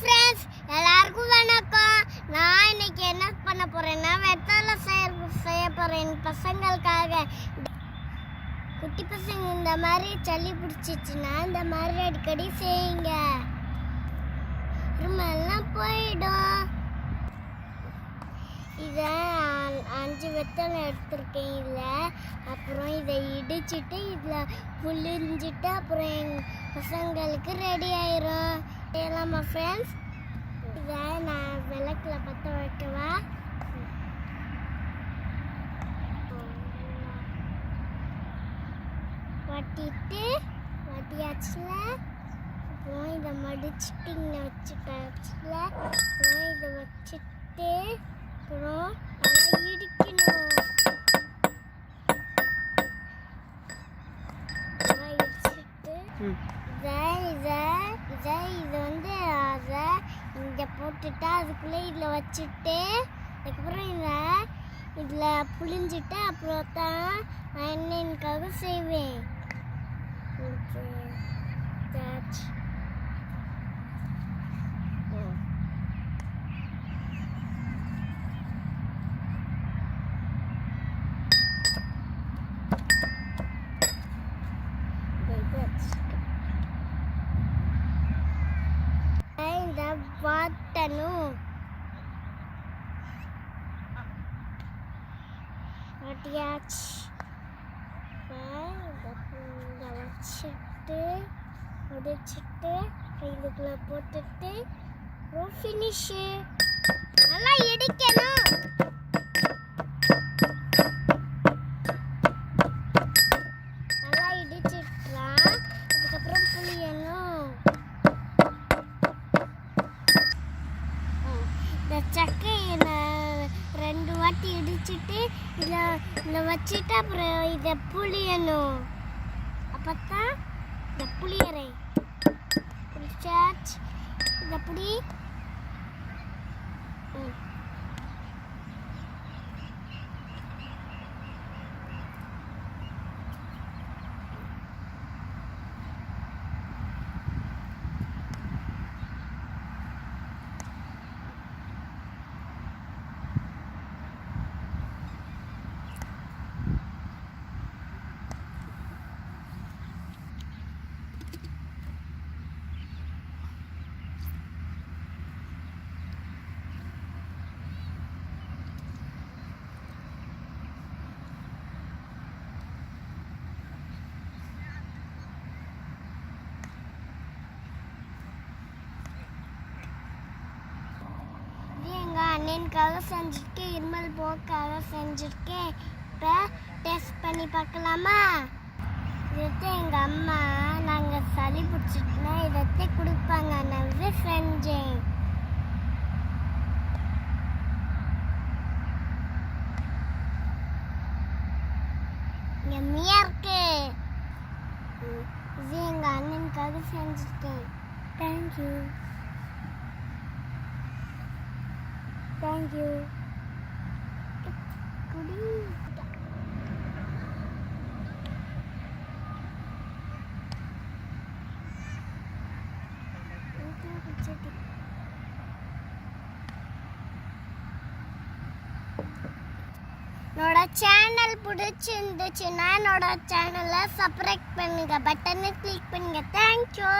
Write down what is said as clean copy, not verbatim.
Friends, எல்லாருக்கும் வணக்கம். நான் இன்னைக்கு என்ன பண்ண போறேன்னா வெத்தலை செய்ய போறேன் என் பசங்களுக்காக. குட்டி பசங்க இந்த மாதிரி சளி பிடிச்சிச்சுன்னா இந்த மாதிரி அடிக்கடி செய்யுங்க, இருமெல்லாம் போயிடும். இதை 5 வெத்தலை எடுத்திருக்கேன் இதில். அப்புறம் இதை இடிச்சிட்டு இதில் புளிஞ்சிட்டு அப்புறம் எங்கள் பசங்களுக்கு ரெடி ஆயிரும். செய்யலாமா ஃப்ரெண்ட்ஸ்? இதை நான் விளக்கில் பற்ற வைக்கவா? வட்டியாச்சுல. அப்புறம் இதை மடிச்சுட்டு இங்கே வச்சுட்டாச்சுல. அப்புறம் இதை வச்சுட்டு அப்புறம் நல்லா இடிக்கணும். இடிச்சுட்டு இதை வந்து அதை இங்கே போட்டுட்டா அதுக்குள்ளே இதில் வச்சுட்டு அதுக்கப்புறம் இதில் புளிஞ்சிட்டு அப்புறம் தான் நான் என்னக்காக செய்வேன். இந்த வாட்டணும் வட்டியாச்சு. இதை வச்சுட்டு முடிச்சுட்டு இதுக்குள்ள போட்டுட்டு அப்புறம் ஃபினிஷு. நல்லா இடிக்கணும். நல்லா இடிச்சிட்டுலாம் அதுக்கப்புறம் புளியணும். இந்த சக்கையை 2 வாட்டி இடிச்சிட்டு இதில் வச்சுட்டு அப்புறம் இதை புளியணும். அப்போ தான் இந்த புளியரை புளிச்சாச்சு. இதை புளி அண்ணனுக்காக செஞ்சுருக்கேன், இருமல் போக்காக செஞ்சுருக்கேன். இப்போ டேஸ்ட் பண்ணி பார்க்கலாமா? இதை எங்கள் அம்மா நாங்கள் சளி பிடிச்சிட்டுனா இதை கொடுப்பாங்க, நான் இதை செஞ்சேன். எம்மியா இருக்கு. இது எங்கள் அண்ணனுக்காக செஞ்சுருக்கேன். தேங்க்யூ. Thank you. Kudi. என்னோட சேனல் பிடிச்சிருந்துச்சுன்னா என்னோட சேனலை சப்ஸ்கிரைப் பண்ணுங்க, பட்டனை கிளிக் பண்ணுங்க. தேங்க்யூ.